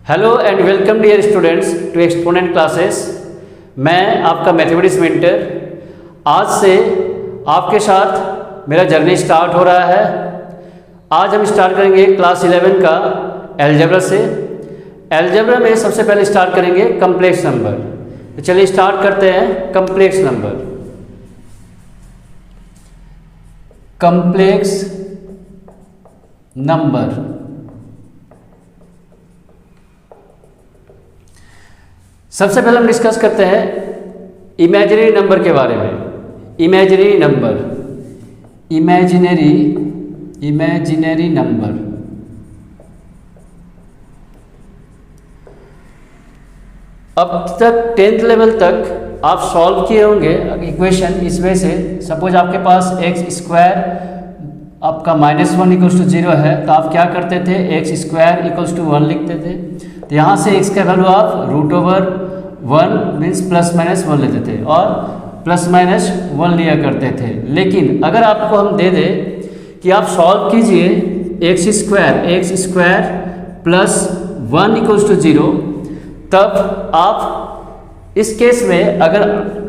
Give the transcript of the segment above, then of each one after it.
Hello and welcome dear students to exponent classes. मैं आपका mathematics mentor. आज से आपके साथ मेरा जर्नी स्टार्ट हो रहा है। आज हम स्टार्ट करेंगे क्लास 11 का अलजेब्रा से। अलजेब्रा में सबसे पहले स्टार्ट करेंगे कम्प्लेक्स नंबर। तो चलिए स्टार्ट करते हैं कम्प्लेक्स नंबर। कम्प्लेक्स नंबर सबसे पहले हम डिस्कस करते हैं इमेजिनरी नंबर के बारे में। Imaginary number, imaginary number. अब तक 10th लेवल तक आप सॉल्व किए होंगे इक्वेशन इस वजह से। सपोज आपके पास एक्स स्क्वायर आपका -1 = 0 है, तो आप क्या करते थे, एक्स स्क्वायर = 1 लिखते थे। तो यहाँ से x का वैल्यू आप √1 मीन्स +-1 लेते थे और +-1 लिया करते थे। लेकिन अगर आपको हम दे दें कि आप सॉल्व कीजिए एक्स स्क्वायर +1 = 0, तब आप इस केस में अगर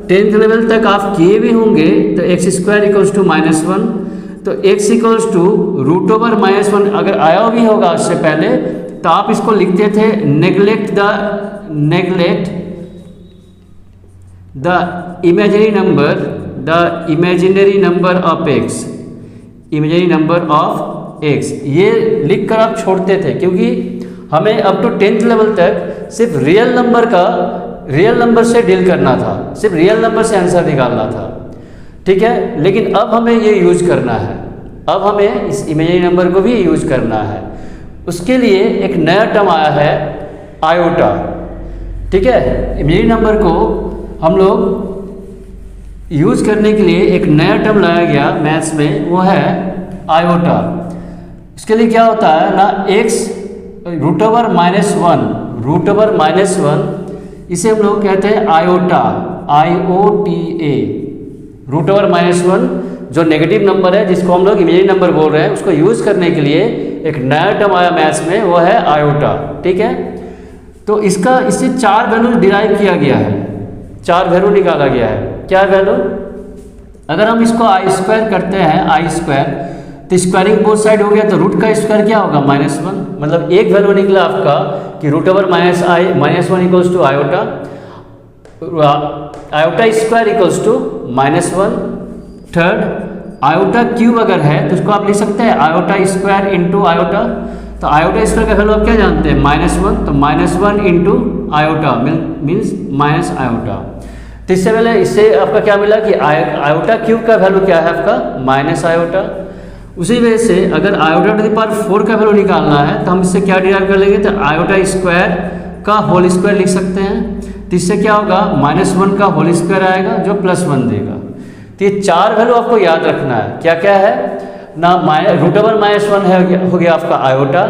10th लेवल तक आप किए भी होंगे तो एक्स स्क्वायर =-1, तो x √1 अगर आया भी होगा उससे पहले, तो आप इसको लिखते थे neglect the imaginary number of x, imaginary number of x, ये लिखकर आप छोड़ते थे, क्योंकि हमें अप टू 10th लेवल तक सिर्फ रियल नंबर से डील करना था, सिर्फ रियल नंबर से आंसर निकालना था। ठीक है, लेकिन अब हमें ये यूज करना है, अब हमें इस इमेजिनरी नंबर को भी यूज करना है। उसके लिए एक नया टर्म आया है आयोटा। ठीक है, इमेजिनरी नंबर को हम लोग यूज करने के लिए एक नया टर्म लाया गया मैथ्स में, वो है आयोटा। उसके लिए क्या होता है ना, x √-1, इसे हम लोग कहते हैं आयोटा, IOTA। √-1 जो नेगेटिव नंबर है, जिसको हम लोग इमेजिनरी नंबर बोल रहे हैं, उसको यूज करने के लिए एक नया टर्म आया मैथ्स में, वो है आयोटा। ठीक है, तो इससे 4 वैल्यू डिराइव किया गया है, 4 वैल्यू निकाला गया है। क्या वैल्यू, अगर हम इसको I² करते हैं, I², तो स्क्वायरिंग बोथ साइड हो गया, तो रूट का स्क्वायर क्या होगा, -1। मतलब एक वैल्यू निकला आपका कि √1 = iota, iota square = -1। Third, iota cube अगर है तो उसको आप लिख सकते हैं आयोटा स्क्वायर × आयोटा। तो आयोटा स्क्वायर का वैल्यू आप क्या जानते हैं, -1, तो -1 × आयोटा मीन्स माइनस आयोटा। तो इससे पहले इससे आपका क्या मिला कि आयोटा क्यूब का वैल्यू क्या है आपका, माइनस आयोटा। उसी वजह से अगर आयोटा⁴ का वैल्यू निकालना है तो हम इससे क्या डिराइव कर लेंगे, तो आयोटा स्क्वायर का होल स्क्वायर लिख सकते हैं। तो इससे क्या होगा, -1 का होल स्क्वायर आएगा जो +1 देगा। तो ये 4 वैल्यू आपको याद रखना है। क्या क्या है ना, √1 हो गया आपका आयोटा,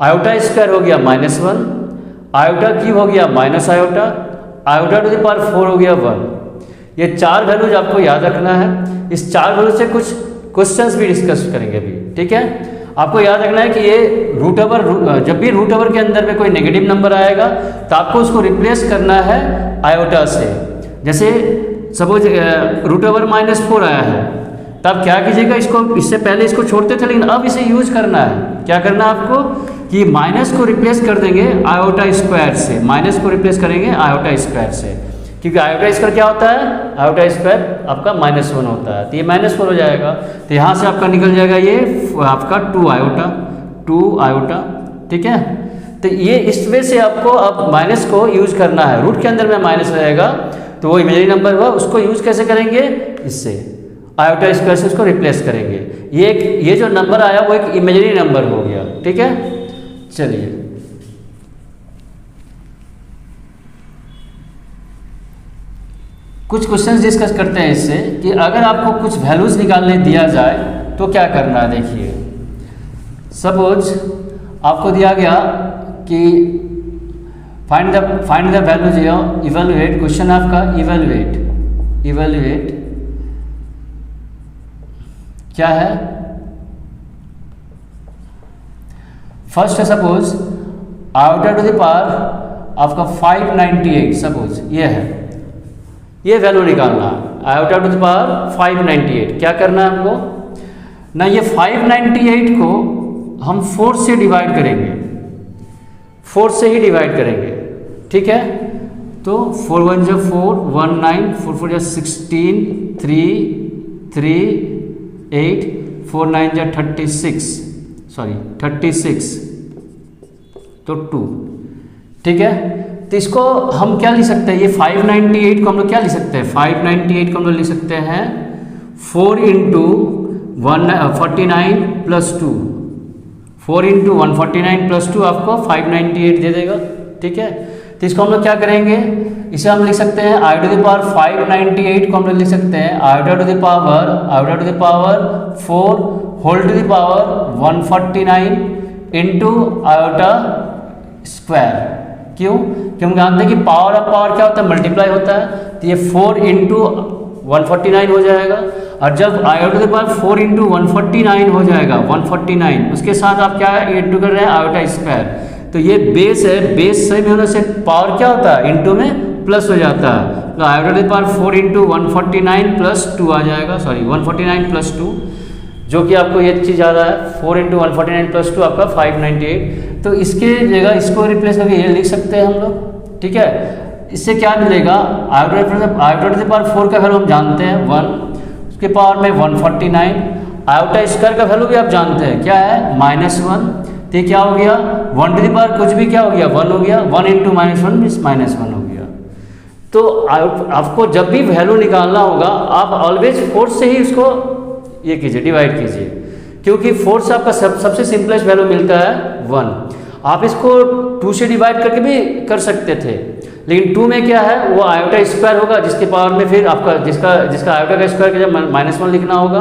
आयोटा स्क्वायर हो गया -1, आयोटा क्यूब हो गया माइनस आयोटा, आयोटा⁴ हो गया 1। ये 4 वैल्यूज आपको याद रखना है। इस 4 वैल्यू से कुछ क्वेश्चंस भी डिस्कस करेंगे अभी। ठीक है, आपको याद रखना है कि ये जब भी √1 के अंदर में कोई नेगेटिव नंबर आएगा तो आपको उसको रिप्लेस करना है आयोटा से। जैसे सपोज √1 - 4 आया है, तब क्या कीजिएगा, इससे पहले इसको छोड़ते थे, लेकिन अब इसे यूज करना है। क्या करना है आपको कि माइनस को रिप्लेस कर देंगे आयोटा स्क्वायर से, माइनस को रिप्लेस करेंगे आयोटा स्क्वायर से, क्योंकि आयोटा स्क्वायर क्या होता है, आयोटा स्क्वायर आपका -1 होता है, तो ये -4 हो जाएगा। तो यहाँ से आपका निकल जाएगा ये आपका 2 आयोटा। ठीक है, तो ये इस वे से आपको अब माइनस को यूज करना है। रूट के अंदर में माइनस रहेगा, तो वो इमेजिनरी नंबर हुआ, उसको यूज कैसे करेंगे, इससे आयोटा स्क्वायर से उसको रिप्लेस करेंगे। ये जो नंबर आया वो एक इमेजिनरी नंबर हो गया। ठीक है, चलिए कुछ क्वेश्चंस डिस्कस करते हैं इससे कि अगर आपको कुछ वैल्यूज निकालने दिया जाए तो क्या करना है। देखिए, सपोज आपको दिया गया कि find the values, evaluate, question आपका इवेलुएट क्या है। First suppose iota to the power आपका 598 सपोज ये है, ये वैल्यू निकालना है आयोटा टू द पावर 598। क्या करना है आपको ना, ये 598 को हम 4 से डिवाइड करेंगे, 4 से ही डिवाइड करेंगे, ठीक है। तो 4 1 जा 4, 1 9, 4 4 जा 16, 3 3 8, 4 9 जा 36, सॉरी 36, तो 2, ठीक है। तो इसको हम क्या लिख सकते हैं, ये 598 को हम लोग क्या लिख सकते हैं, 598 को हम लोग लिख सकते हैं 4 इंटू 149 प्लस 2, 4 इंटू 149 प्लस 2 आपको 598 दे देगा, ठीक है। तो इसको हम लोग क्या करेंगे, इसे हम लिख सकते हैं आयोटा टू द पावर 598 को हम लोग लिख सकते हैं iota to the power 4 whole to the power 149 into iota square. क्यों? क्योंकि हम जानते हैं कि पावर ऑफ पावर क्या होता है, मल्टीप्लाई होता है। तो ये 4 इंटू 149 हो जाएगा, और जब iota to the power 4 into 149 हो जाएगा 149, उसके साथ आप क्या इंटू कर रहे हैं आयोटा स्क्वायर। तो ये बेस है, बेस सही में होने से पावर क्या होता है, इंटू में प्लस हो जाता है। तो iota to the power 4 into 149 plus 2 आ जाएगा, सॉरी 149 प्लस 2, जो कि आपको ये चीज़ आ रहा है 4 इंटू 149 प्लस 2 आपका 598। तो इसके जगह इसको रिप्लेस करके ये लिख सकते हैं हम लोग, ठीक है। इससे क्या मिलेगा, आयोटा टू द पावर 4 का वैल्यू हम जानते हैं 1, उसके पावर में 149, आयोटा स्क्वायर का वैल्यू भी आप जानते हैं क्या है -1। तो क्या हो गया, 1 टू द पावर कुछ भी क्या हो गया 1 हो गया, 1 इंटू -1 मीन्स -1 हो गया। तो आपको जब भी वैल्यू निकालना होगा आप ऑलवेज 4 से ही इसको ये कीजिए, डिवाइड कीजिए, क्योंकि 4 से आपका सबसे सिंपलेस्ट वैल्यू मिलता है 1। आप इसको 2 से डिवाइड करके भी कर सकते थे, लेकिन 2 में क्या है, वो आयोटा स्क्वायर होगा, जिसके पावर में फिर आपका जिसका आयोटा का स्क्वायर का जब -1 लिखना होगा,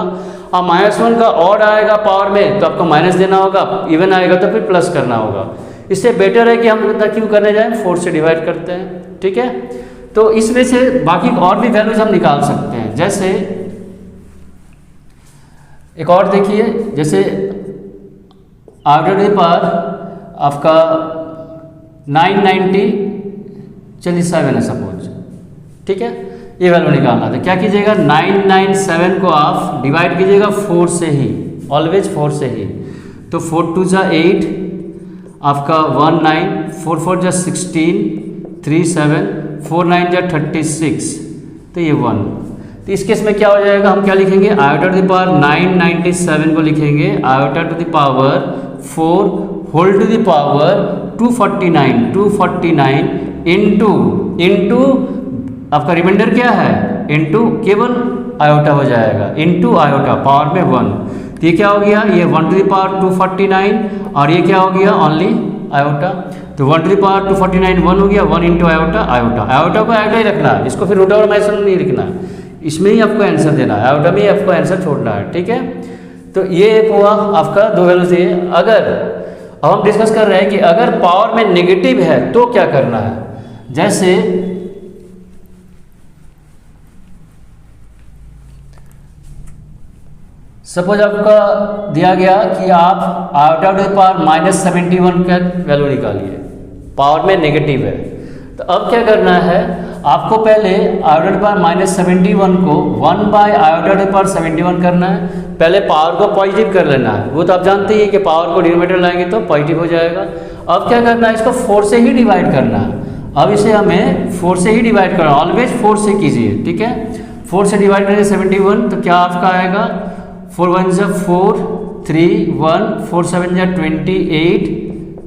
और -1 का ऑड आएगा पावर में तो आपको माइनस देना होगा, इवन आएगा तो फिर प्लस करना होगा। इससे बेटर है कि हम इतना क्यों करने जाएं, 4 से डिवाइड करते हैं, ठीक है। तो इसमें से बाकी और भी वैल्यूज हम निकाल सकते हैं। जैसे एक और देखिए, जैसे आयोटा टू द पावर आपका 997 है सपोज, ठीक है, ये वैल्यू निकालना था। क्या कीजिएगा, 997 को आप डिवाइड कीजिएगा 4 से ही, ऑलवेज 4 से ही। तो 4 2 जा 8 आपका 19, 4 4 जा 16, 3 7, 4 9 जा 36, तो ये 1। तो इस केस में क्या हो जाएगा, हम क्या लिखेंगे, आयोटा टू द पावर 997 को लिखेंगे iota to the power 4 whole to the power 249 into आपका रिमाइंडर क्या है, इंटू केवल आयोटा हो जाएगा, इंटू आयोटा पावर में 1। तो ये क्या हो गया, ये 1 टू द पावर 249, और ये क्या हो गया, ओनली आयोटा। तो 1 टू द पावर 249 1 हो गया, 1 इंटू आयोटा, आयोटा को आयोटा ही रखना है, इसको फिर रूट ओवर माइनस नहीं लिखना है, इसमें ही आपको आंसर देना है, आयोटा में ही आपको आंसर छोड़ना है, ठीक है। तो ये एक हुआ आपका 2 वैल्यू से। अगर अब हम डिस्कस कर रहे हैं कि अगर पावर में नेगेटिव है तो क्या करना है। जैसे सपोज आपका दिया गया कि आप आयोटा टू द पावर -71 का वैल्यू निकालिए, पावर में नेगेटिव है। तो अब क्या करना है, आपको पहले आयोटा टू द पावर -71 को 1 by iota to the power 71 करना है। पहले पावर को पॉजिटिव कर लेना है, वो तो आप जानते ही कि पावर को डिनोमिनेटर लाएंगे तो पॉजिटिव हो जाएगा। अब क्या करना है, इसको 4 से ही डिवाइड करना है। अब इसे हमें 4 से ही डिवाइड करना, ऑलवेज 4 से कीजिए, ठीक है। 4 से डिवाइड करेंगे 71, तो क्या आपका आएगा, 4 1 जा 4, 3 1, 4 7 जा 28,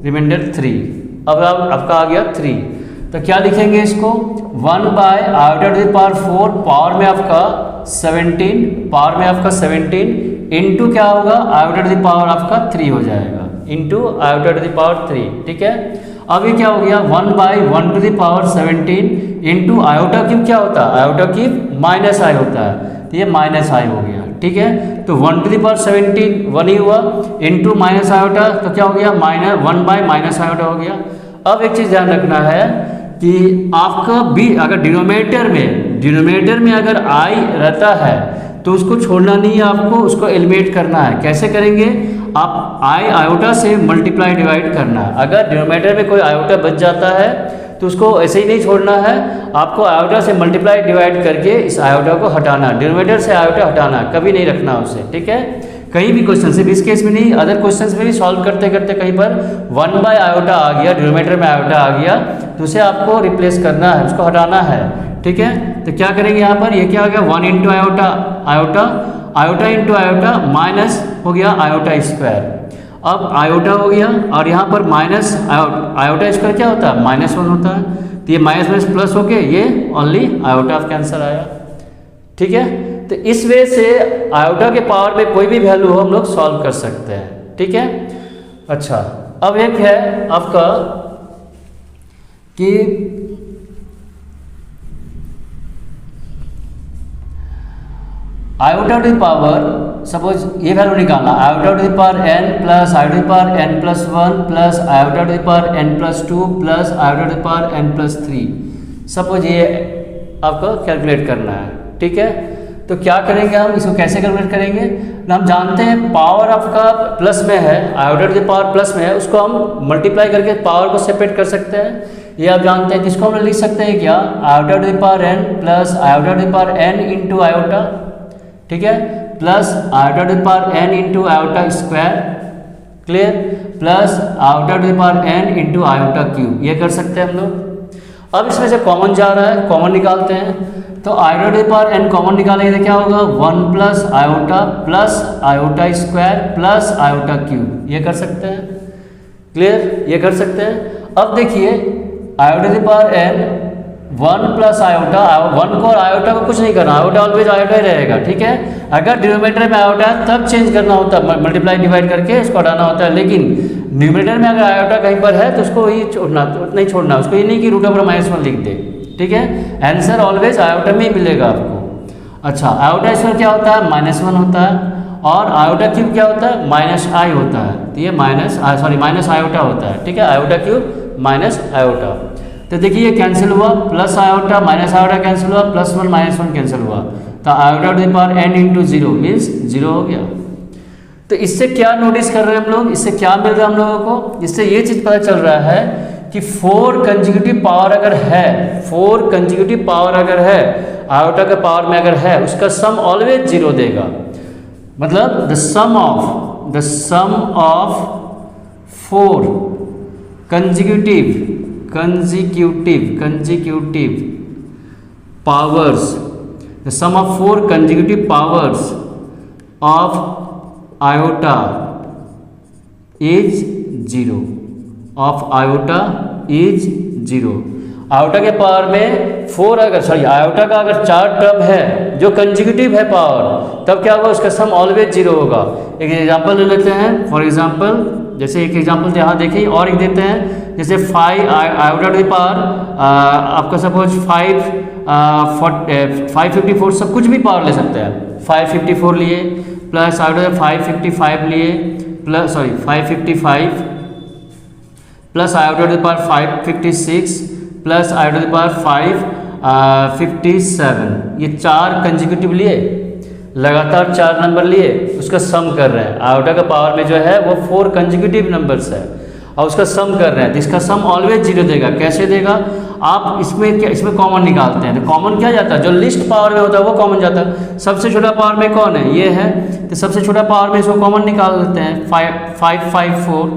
रिमाइंडर 3। अब आपका आ गया 3। तो क्या लिखेंगे इसको, 1 by iota to the power 4 पावर में आपका 17, पावर में आपका 17 इंटू क्या होगा, आयोटा टू द पावर आपका 3 हो जाएगा, into iota to the power 3, ठीक है। अब ये क्या हो गया, 1 by 1 to the power 17 into iota cube क्या होता है, आयोटा क्यूब माइनस आई होता है, तो ये माइनस आई हो गया, ठीक है। तो 1 टू द पावर 17 1 ही हुआ, इंटू माइनस आयोटा तो क्या हो गया, -1 बाय माइनस आयोटा हो गया। अब एक चीज़ ध्यान रखना है कि आपका भी अगर डिनोमिनेटर में अगर आई रहता है तो उसको छोड़ना नहीं है, आपको उसको एलिमिनेट करना है। कैसे करेंगे, आप आयोटा से मल्टीप्लाई डिवाइड करना है। अगर डिनोमिनेटर में कोई आयोटा बच जाता है तो उसको ऐसे ही नहीं छोड़ना है, आपको आयोटा से मल्टीप्लाई डिवाइड करके इस आयोटा को हटाना, डिनोमिनेटर से आयोटा हटाना, कभी नहीं रखना उसे, ठीक है। कहीं भी क्वेश्चन, सिर्फ इस केस में नहीं, अदर क्वेश्चंस में भी सॉल्व करते करते कहीं पर 1 आयोटा आ गया, डिनोमिनेटर में आयोटा आ गया, तो उसे आपको रिप्लेस करना है, उसको हटाना है, ठीक है। तो क्या करेंगे यहाँ पर, ये क्या हो गया 1 into iota, iota into iota minus हो गया आयोटा स्क्वायर। अब आयोटा हो गया और यहाँ पर माइनस आयोटा स्क्वायर क्या होता है, -1 होता है, तो ये माइनस माइनस प्लस होके ये ओनली आयोटा ऑफ कैंसर आया, ठीक है। तो इस वे से आयोटा के पावर में कोई भी वैल्यू हो हम लोग सॉल्व कर सकते हैं, ठीक है। अच्छा, अब एक है आपका कि iota to the power, suppose ये वैल्यू निकालना, iota to the power n plus iota to the power n plus 1 plus iota to the power n plus 2 plus iota to the power n plus 3, suppose ये आपको calculate करना है, ठीक है। तो क्या करेंगे हम, इसको कैसे कैलकुलेट करेंगे, हम जानते हैं पावर आपका प्लस में है, iota to the power plus में है, उसको हम मल्टीप्लाई करके पावर को सेपरेट कर सकते हैं। ये आप जानते हैं, जिसको हम लिख सकते हैं क्या, iota to the power n plus iota to the power n into iota, ठीक है, plus iota to the power n into iota square, clear, plus iota to the power n into iota cube, ये कर सकते हैं हम लोग। अब इसमें से कॉमन जा रहा है, कॉमन निकालते हैं, तो iota to the power n common निकालेंगे तो क्या होगा 1 plus iota square plus iota cube, ये कर सकते हैं, क्लियर, ये कर सकते हैं। अब देखिए iota to the power n 1 plus iota, 1 को और आयोटा को कुछ नहीं करना, आयोटा ऑलवेज आयोटा ही रहेगा, ठीक है। अगर डिनोमिनेटर में आयोटा है तब चेंज करना होता है, मल्टीप्लाई डिवाइड करके इसको हटाना होता है, लेकिन न्यूमरेटर में अगर आयोटा कहीं पर है तो उसको ही छोड़ना, नहीं छोड़ना, उसको ये नहीं कि √(-1) लिख दे, ठीक है। आंसर ऑलवेज आयोटा में ही मिलेगा आपको। अच्छा, आयोटा स्क्वायर क्या होता है, -1 होता है, और आयोटा क्यूब क्या होता है, -i होता है, तो ये माइनस आयोटा होता है, ठीक है, आयोटा क्यूब माइनस आयोटा। तो देखिए ये कैंसिल हुआ, plus iota minus iota cancel हुआ, +1 -1 कैंसिल हुआ, तो iota to the power n into 0 means 0 हो गया। तो इससे क्या नोटिस कर रहे हैं हम लोग, इससे क्या मिल रहा है हम लोगों को, इससे ये चीज़ पता चल रहा है कि 4 कंसेक्यूटिव पावर अगर है, 4 कंसेक्यूटिव पावर अगर है, आयोटा के पावर में अगर है, उसका सम ऑलवेज 0 देगा। मतलब the sum of 4 consecutive powers, the sum of 4 consecutive powers of iota is 0, of iota is 0। Iota के पावर में 4 आयोटा का अगर 4 टर्म है जो कंसेक्यूटिव है पावर, तब क्या होगा, उसका सम ऑलवेज 0 होगा। एक एग्जांपल ले लेते हैं, फॉर एग्जांपल, जैसे एक एग्जांपल यहाँ देखिए और एक देते हैं, जैसे 5 आयोटा टू द पावर आपका सपोज 554, सब कुछ भी पावर ले सकते हैं, 554 लिए प्लस आयोटा 555 लिए plus 555 plus iota to the power 556 plus iota to the power 557, ये 4 कंसेक्यूटिव लिए, लगातार 4 नंबर लिए, उसका सम कर रहे हैं। आयोटा का पावर में जो है वो 4 कंसेक्यूटिव नंबर्स है और उसका सम कर रहे हैं, जिसका सम ऑलवेज 0 देगा। कैसे देगा, आप इसमें कॉमन निकालते हैं, तो कॉमन क्या जाता है, जो लिस्ट पावर में होता है वो कॉमन जाता है। सबसे छोटा पावर में कौन है, ये है, तो सबसे छोटा पावर में इसको कॉमन निकाल लेते हैं, 554,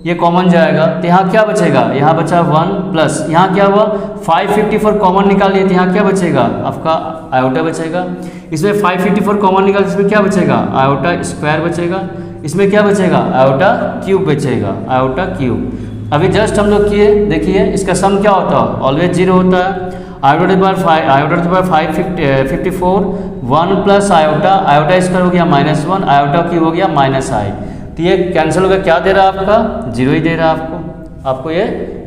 ये कॉमन जाएगा, तो यहाँ क्या बचेगा, यहाँ बचा 1 प्लस यहाँ क्या हुआ 554 कॉमन निकालिए, तो यहाँ क्या बचेगा, आपका आयोटा बचेगा। इसमें 554 कॉमन निकाल, इसमें क्या बचेगा, आयोटा स्क्वायर बचेगा। इसमें क्या बचेगा, आयोटा क्यूब बचेगा, आयोटा क्यूब। अभी जस्ट हम लोग किए, देखिए इसका सम क्या होता है, ऑलवेज 0 होता है। Iota to the power 554, 1 plus iota square हो गया -1, आयोटा क्यूब हो गया -i, तो ये कैंसिल होकर क्या दे रहा है, आपका 0 ही दे रहा है आपको ये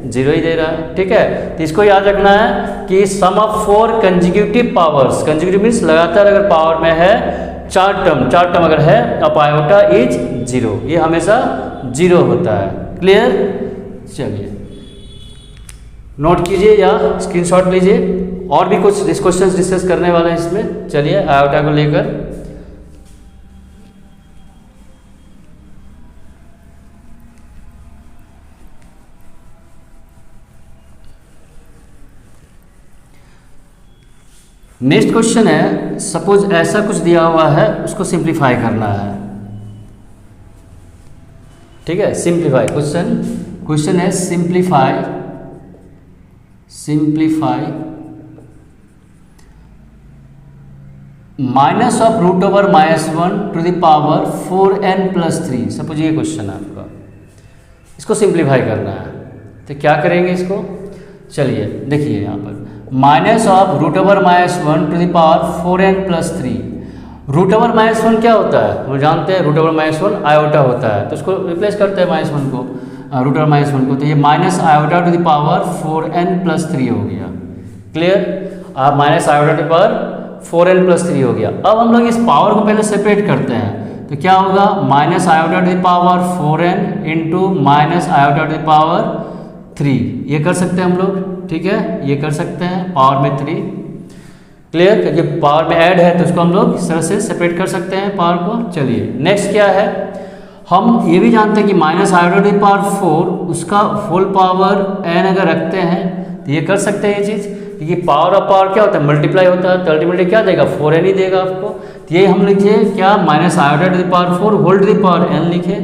0 ही दे रहा है, ठीक है। तो इसको याद रखना है कि sum of 4 consecutive powers, consecutive means लगातार अगर पावर में है 4 टर्म अगर है, अब आयोटा इज 0, ये हमेशा 0 होता है। क्लियर, चलिए नोट कीजिए या स्क्रीनशॉट लीजिए, और भी कुछ क्वेश्चंस डिस्कस करने वाले हैं इसमें। चलिए आयोटा को लेकर नेक्स्ट क्वेश्चन है, सपोज ऐसा कुछ दिया हुआ है, उसको सिंप्लीफाई करना है। ठीक है, सिंप्लीफाई क्वेश्चन है simplify minus of root over -1 to the power 4n+3। Suppose ये क्वेश्चन है आपका, इसको सिंप्लीफाई करना है, तो क्या करेंगे इसको? चलिए देखिए यहाँ पर minus of root over -1 to the power 4n+3। Root over -1 क्या होता है, हम जानते हैं रूट ओवर -1 आयोटा होता है, तो उसको रिप्लेस करते हैं -1 को, रूट ओवर -1 को, तो ये minus iota to the power 4n+3 हो गया। क्लियर? आप minus iota to the power 4n+3 हो गया। अब हम लोग इस पावर को पहले सेपरेट करते हैं, तो क्या होगा? Minus iota to the power 4n into minus iota to the power 3। ये कर सकते हैं हम लोग, ठीक है, ये कर सकते हैं पावर में 3। क्लियर? क्योंकि पावर में ऐड है तो उसको हम लोग इस तरह से सेपरेट कर सकते हैं पावर को। चलिए नेक्स्ट क्या है, हम ये भी जानते हैं कि minus iota to the power 4 उसका होल पावर n अगर रखते हैं तो ये कर सकते हैं ये चीज़, क्योंकि पावर ऑफ पावर क्या होता है? मल्टीप्लाई होता है, तो अल्टीमेटली क्या देगा? 4n ही देगा आपको। तो ये हम लिखे क्या? Minus iota to the power 4 whole to the power n लिखे।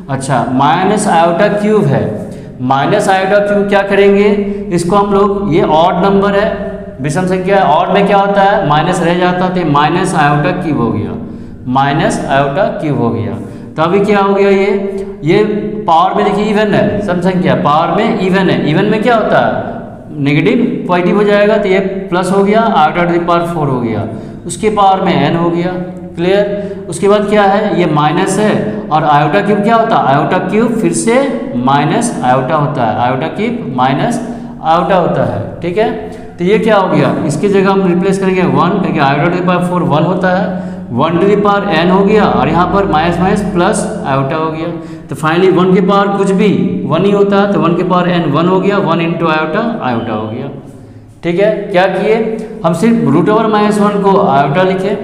अच्छा, माइनस आयोटा क्यूब है, माइनस आयोटा क्यूब क्या करेंगे इसको हम लोग, ये ऑड नंबर है, विषम संख्या है, ऑड में क्या होता है? माइनस रह जाता, तो माइनस आयोटा क्यूब हो गया, माइनस आयोटा क्यूब हो गया। तो अभी क्या हो गया? ये पावर में देखिए इवन है, सम संख्या पावर में इवन है, इवन में क्या होता है? नेगेटिव पॉजिटिव हो जाएगा, तो ये प्लस हो गया, आयोटा टू द पावर 4 हो गया, उसके पावर में n हो गया। क्लियर? उसके बाद क्या है? ये माइनस है, और आयोटा क्यूब क्या होता है? आयोटा क्यूब फिर से माइनस आयोटा होता है, आयोटा क्यूब माइनस आयोटा होता है। ठीक है, तो ये क्या हो गया? इसकी जगह हम रिप्लेस करेंगे 1, क्योंकि आयोटा टू द पावर 4 1 होता है, 1 टू द पावर n हो गया, और यहाँ पर माइनस माइनस प्लस आयोटा हो गया। तो फाइनली 1 के पावर कुछ भी 1 ही होता है, तो 1 के पावर n 1 हो गया, 1 इंटू आयोटा आयोटा हो गया। ठीक है, क्या किए हम? सिर्फ रूट ओवर -1 को आयोटा लिखे,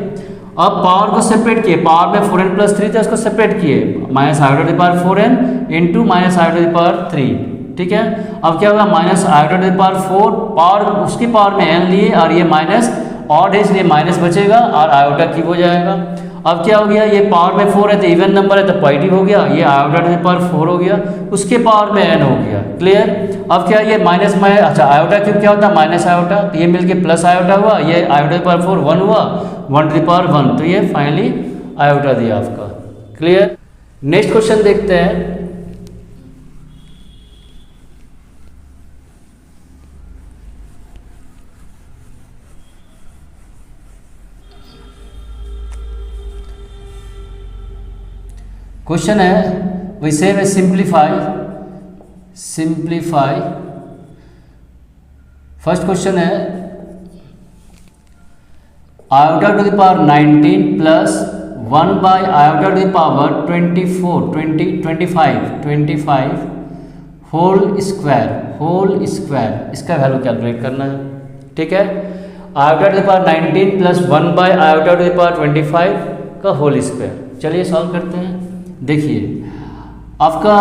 अब पावर को सेपरेट किए, पावर में 4n+3 था, उसको सेपरेट किए, minus iota to the power 4n into minus iota to the power 3। ठीक है, अब क्या होगा? Minus iota to the power 4 power उसकी पावर में n लिए, और ये माइनस ऑड है इसलिए माइनस बचेगा, और आयोटा क्यूब हो जाएगा। अब क्या हो गया? ये पावर में 4 है तो इवन नंबर है तो पॉजिटिव हो गया, ये आयोटा टू द पावर 4 हो गया, उसके पावर में n हो गया। क्लियर? अब क्या ये माइनस में, अच्छा आयोटा क्यूब क्या होता है? माइनस आयोटा, तो ये मिलके प्लस आयोटा हुआ, ये आयोटा टू द पावर 4 1 हुआ, 1 टू द पावर 1, तो ये फाइनली आयोटा दिया आपका। क्लियर? नेक्स्ट क्वेश्चन देखते हैं। क्वेश्चन है we say we simplify first question है iota to the power 19 plus 1 by iota to the power 25 whole square, इसका वैल्यू कैलकुलेट करना है। ठीक है, iota to the power 19 plus 1 by iota to the power 25 का whole square. चलिए solve करते हैं। देखिए आपका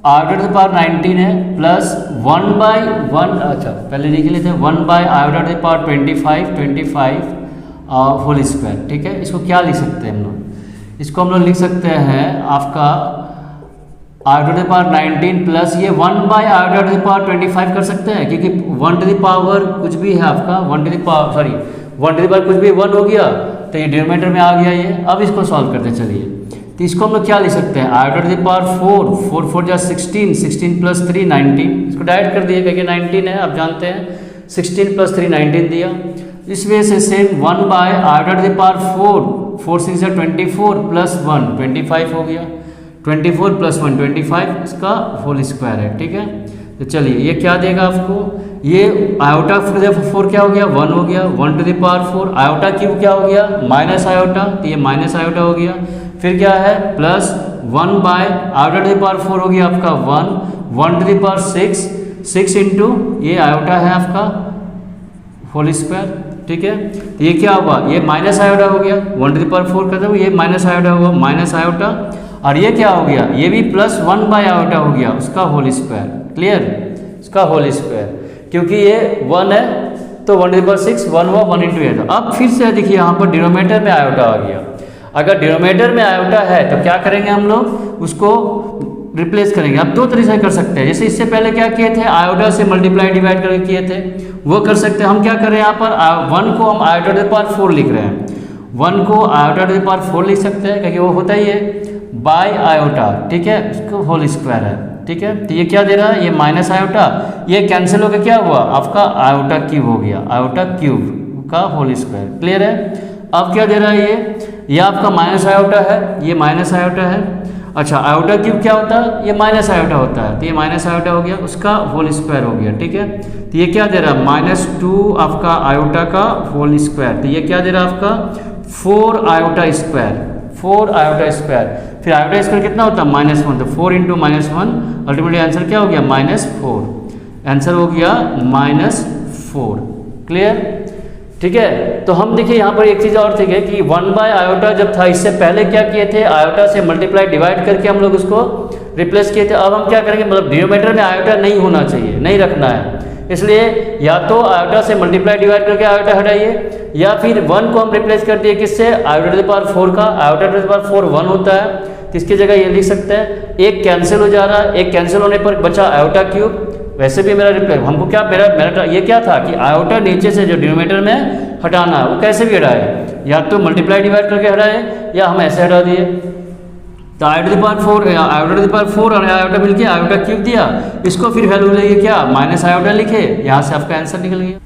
आयोटा टू द पावर 19 है, प्लस 1 बाय 1, अच्छा पहले लिख लेते हैं 1 by iota to the power 25 whole square. ठीक है, इसको क्या लिख सकते हैं हम लोग? इसको हम लोग लिख सकते हैं आपका iota to the power 19 plus ये 1 by iota to the power 25 कर सकते हैं, क्योंकि 1 टू द पावर कुछ भी है आपका, 1 to the power 1 to the power कुछ भी 1 हो गया, तो ये डिनोमिनेटर में आ गया ये। अब इसको सॉल्व करते चलिए, तो इसको हम लोग क्या लिख सकते हैं? आयोटा टू द पावर 4 4 जा 16 प्लस 3 19, इसको डायरेक्ट कर दिए क्योंकि 19 है, आप जानते हैं 16 प्लस 3 19 दिया। इस वजह से same 1 by iota to the power 4 6 जा 24 प्लस 1 25 हो गया, 24 प्लस 1 25, इसका होल स्क्वायर है। ठीक है, तो चलिए ये क्या देगा आपको? ये आयोटा 4 क्या हो गया? 1 हो गया, 1 to the power 4, iota cube क्या हो गया? माइनस आयोटा, तो ये माइनस आयोटा हो गया, फिर क्या है? Plus 1 by iota to the power 4 हो गया आपका 1 टू द पावर 6 इंटू ये आयोटा है आपका होल स्क्वायर। ठीक है, तो ये क्या हुआ? ये माइनस आयोटा हो गया, 1 टू द पावर 4 करते हुए ये माइनस आयोटा हुआ, माइनस आयोटा, और ये क्या हो गया? ये भी प्लस 1 बाय आयोटा हो गया, उसका होल स्क्वायर। क्लियर? इसका होल स्क्वायर, क्योंकि ये 1 है तो 1 टू द पावर 6 1 हुआ, 1 इंटू एट। अब फिर से देखिए यहाँ पर डिनोमिनेटर में आयोटा आ गया। अगर डिनोमिनेटर में आयोटा है तो क्या करेंगे हम लोग, उसको रिप्लेस करेंगे। अब दो तरीके से कर सकते हैं, जैसे इससे पहले क्या किए थे, आयोटा से मल्टीप्लाई डिवाइड करके किए थे, वो कर सकते हैं। हम क्या करें यहाँ पर 1 को हम आयोटा टू द पावर 4 लिख रहे हैं, 1 को आयोटा टू द पावर 4 लिख सकते हैं, क्योंकि वो होता ही है बाय आयोटा, ठीक है, उसको होल स्क्वायर है, ठीक है। तो ये क्या दे रहा है, ये माइनस आयोटा, ये कैंसिल होकर क्या हुआ, आपका आयोटा क्यूब हो गया, आयोटा क्यूब का होल स्क्वायर। क्लियर है। अब क्या दे रहा है, ये आपका माइनस आयोटा है, ये माइनस आयोटा है। अच्छा, आयोटा क्यूब क्या होता है, ये माइनस आयोटा होता है, तो ये माइनस आयोटा हो गया, उसका होल स्क्वायर हो गया, ठीक है। तो ये क्या दे रहा है, -2 आपका आयोटा का होल स्क्वायर। तो ये क्या दे रहा है आपका 4 आयोटा स्क्वायर, 4 आयोटा स्क्वायर। फिर आयोटा स्क्वायर कितना होता है, -1, तो 4 इंटू -1, अल्टीमेटली आंसर क्या हो गया, -4। आंसर हो गया -4। क्लियर, ठीक है। तो हम देखिए यहाँ पर एक चीज़ और थी कि 1 बाय आयोटा जब था, इससे पहले क्या किए थे, आयोटा से मल्टीप्लाई डिवाइड करके हम लोग उसको रिप्लेस किए थे। अब हम क्या करेंगे, मतलब डिनोमिनेटर में आयोटा नहीं होना चाहिए, नहीं रखना है, इसलिए या तो आयोटा से मल्टीप्लाई डिवाइड करके आयोटा हटाइए, या फिर 1 को हम रिप्लेस कर दिए किससे, आयोटा टू द पावर 4 का। आयोटा टू द पावर 4 1 होता है, तो इसकी जगह ये लिख सकते हैं, एक कैंसिल हो जा रहा है, एक कैंसिल होने पर बचा आयोटा क्यूब। वैसे भी मेरा रिप्लाई हमको क्या, मेरा ये क्या था कि आयोटा नीचे से जो डिनोमिनेटर में हटाना है, वो कैसे भी हटाए, या तो मल्टीप्लाई डिवाइड करके हटाए, या हम ऐसे हटा दिए। तो iota to the power 4, iota to the power 4 और आयोटा मिलके आयोटा क्यूब दिया, इसको फिर वैल्यू लेके क्या माइनस आयोटा लिखे, यहाँ से आपका आंसर निकल गया।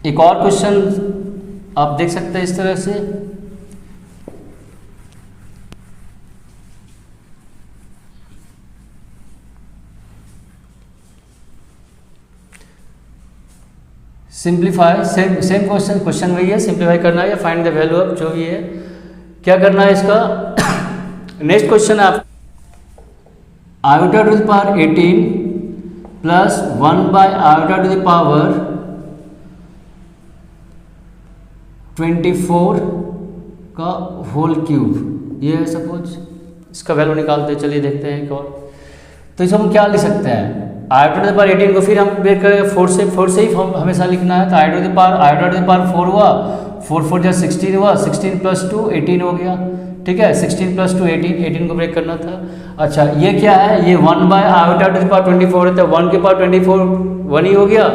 एक और क्वेश्चन आप देख सकते हैं इस तरह से, सिंप्लीफाई, सेम क्वेश्चन वही है, सिंप्लीफाई करना है या फाइंड द वैल्यू ऑफ, जो भी है क्या करना है इसका। नेक्स्ट क्वेश्चन है आप, iota to the power 18 plus 1 by iota to the power 24 का होल क्यूब, ये है सपोज, इसका वैल्यू निकालते हैं। चलिए देखते हैं एक और। तो इसको हम क्या लिख सकते हैं, आयोटा टू द पावर 18 को फिर हम ब्रेक करेंगे 4 से ही हमेशा लिखना है। तो आयोटा टू द पावर 4 हुआ, 4 4 जा 16 हुआ, 16 प्लस 2 18 हो गया, ठीक है। 16 प्लस 2 18 को ब्रेक करना था। अच्छा, ये क्या है, ये 1 by iota to the power 24 है, तो 1 के पावर 24 1 ही हो गया,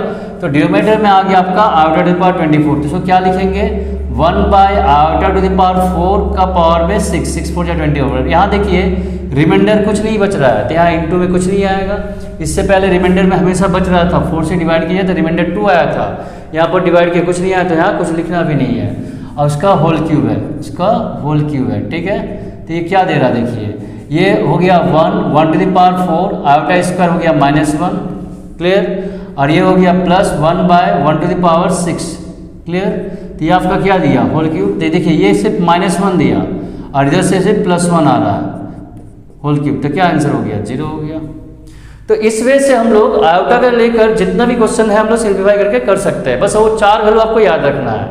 तो डिनोमिनेटर में आ गया आपका आयोटा टू द पावर 24। तो इसको क्या लिखेंगे, 1 by iota to the power 4 का पावर में 6 4 जा 20 ओवर। यहाँ देखिए रिमाइंडर कुछ नहीं बच रहा है, तो यहाँ इंटू में कुछ नहीं आएगा। इससे पहले रिमाइंडर में हमेशा बच रहा था, 4 से डिवाइड किया तो रिमाइंडर 2 आया था, यहाँ पर डिवाइड किया कुछ नहीं आया, तो यहाँ कुछ लिखना भी नहीं है। और उसका होल क्यूब है, उसका होल क्यूब है, ठीक है। तो ये क्या दे रहा है, देखिए ये हो गया 1 to the power 4, iota square हो गया -1, क्लियर। और ये हो गया plus 1 by 1 to the power 6, clear. तो ये आपका क्या दिया, होल क्यूब। देखिए ये सिर्फ -1 दिया और इधर से सिर्फ +1 आ रहा है, होल क्यूब। तो क्या आंसर हो गया, 0 हो गया। तो इस वे से हम लोग आयोटा का लेकर जितना भी क्वेश्चन है हम लोग सिंप्लीफाई करके कर सकते हैं। बस वो 4 वैल्यू आपको याद रखना है।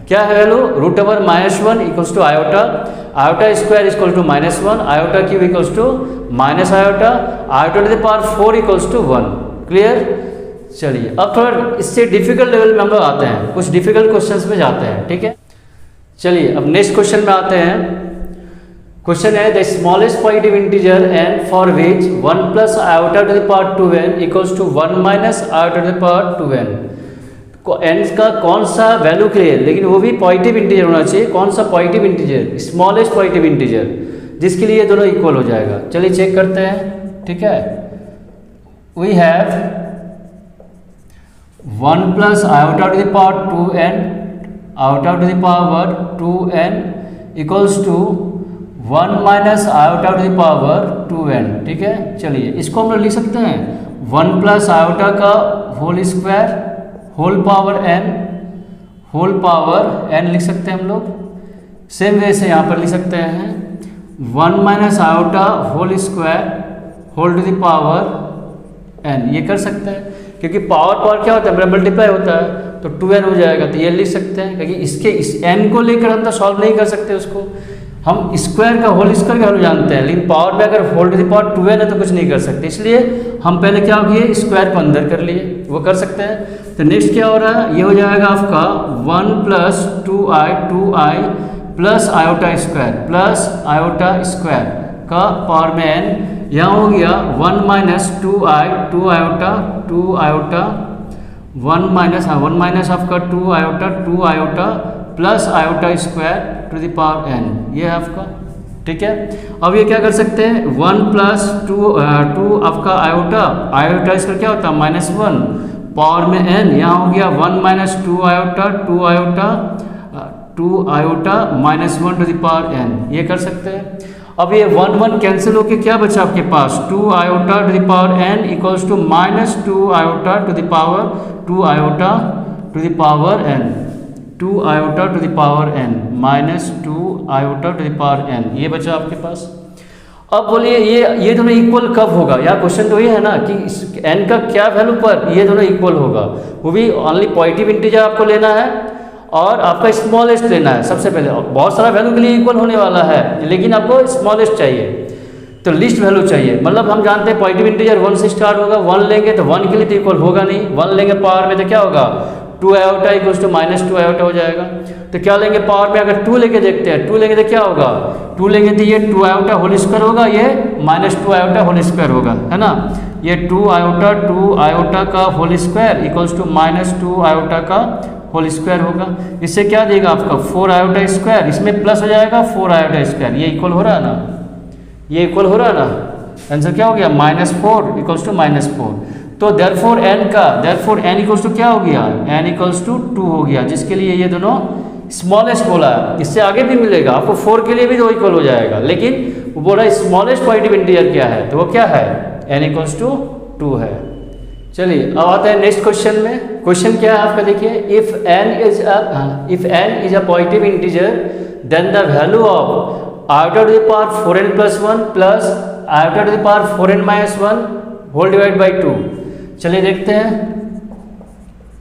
क्या है value, √1 equals to iota, iota square equal to -1, iota cube equals to minus iota, iota to the power 4 equals to 1, clear. चलिए अब थोड़ा इससे डिफिकल्ट लेवल में हम लोग आते हैं, कुछ डिफिकल्ट क्वेश्चंस में जाते हैं, ठीक है। चलिए अब नेक्स्ट क्वेश्चन में आते हैं। क्वेश्चन है the smallest positive integer n for which 1 plus iota to the power 2n equals to 1 minus iota to the power 2n। n का कौन सा वैल्यू के लिए, लेकिन वो भी पॉजिटिव इंटीजर होना चाहिए। कौन सा positive integer, smallest positive integer, जिसके लिए दोनों इक्वल हो जाएगा। चलिए चेक करते हैं, ठीक है। We have 1 plus iota to the power 2n, iota to the power 2n equals to 1 minus iota to the power 2n, ठीक है। चलिए इसको हम लोग लिख सकते हैं 1 प्लस आयोटा का whole square whole power n लिख सकते हैं हम लोग। सेम वे से यहाँ पर लिख सकते हैं 1 minus iota whole square whole to the power n, ये कर सकते हैं क्योंकि पावर क्या होता है, मेरा मल्टीप्लाई होता है, तो 2n हो जाएगा। तो ये लिख सकते हैं क्योंकि इस n को लेकर हम तो सॉल्व नहीं कर सकते उसको, हम स्क्वायर का होल स्क्वायर का वैल्यू जानते हैं, लेकिन पावर में अगर होल टू द पावर 2 है ना तो कुछ नहीं कर सकते, इसलिए हम पहले क्या किए, स्क्वायर को अंदर कर लिए, वो कर सकते हैं। तो नेक्स्ट क्या हो रहा है, ये हो जाएगा आपका 1 plus 2i plus iota square का पावर में n, यहाँ हो गया 1 माइनस 2 आयोटा 1 माइनस आपका 2 iota plus iota square to the power n, ये है आपका, ठीक है। अब ये क्या कर सकते हैं, 1 प्लस 2 आपका आयोटा स्क्वायर क्या होता है -1 पावर में n, यहाँ हो गया 1 minus 2 iota minus 1 to the power n, ये कर सकते हैं। अब ये 1 कैंसिल होके क्या बचा आपके पास, 2 iota to the power n equals to minus 2 iota to the power n, 2 iota to the power n minus 2 iota to the power n, ये बचा आपके पास। अब बोलिए ये दोनों इक्वल कब होगा, यार क्वेश्चन तो ये है ना कि n का क्या वैल्यू पर ये दोनों इक्वल होगा, वो भी ओनली पॉजिटिव इंटीजर आपको लेना है और आपका स्मॉलेस्ट लेना है सबसे पहले। बहुत सारा वैल्यू के लिए इक्वल होने वाला है, लेकिन आपको स्मॉलेस्ट चाहिए, तो लिस्ट वैल्यू चाहिए। मतलब हम जानते हैं पॉजिटिव इंटीजर 1 से स्टार्ट होगा, 1 लेंगे तो 1 के लिए तो इक्वल होगा नहीं, 1 लेंगे पावर में तो क्या होगा, 2 iota equals to minus 2 iota हो जाएगा। तो क्या लेंगे पावर में, अगर 2 लेके देखते हैं, 2 लेंगे तो क्या होगा, 2 लेंगे तो ये 2 आयोटा होल स्क्वायर होगा, ये माइनस 2 आयोटा होल स्क्वायर होगा, है ना। ये 2 आयोटा का whole square equals to minus 2 iota का होल स्क्वायर होगा। इससे क्या देगा आपका 4 आयोटा स्क्वायर, इसमें प्लस हो जाएगा 4 आयोटा स्क्वायर, ये इक्वल हो रहा है ना, ये इक्वल हो रहा है ना। आंसर क्या हो गया, -4 इक्वल्स टू -4। तो देयरफॉर n इक्वल्स टू क्या हो गया, n इक्वल्स टू 2 हो गया, जिसके लिए ये दोनों स्मॉलेस्ट बोला है। इससे आगे भी मिलेगा आपको 4 के लिए भी 2 इक्वल हो जाएगा, लेकिन वो बोला स्मॉलेस्ट पॉजिटिव इंटीजर क्या है, तो वो क्या है, n इक्वल्स टू 2 है। चलिए अब आते हैं नेक्स्ट क्वेश्चन में। क्वेश्चन क्या है आपका, देखिए, if n is a positive integer then the value of iota to the power 4n plus 1 plus iota to the power 4n minus 1 whole divide by 2। चलिए देखते हैं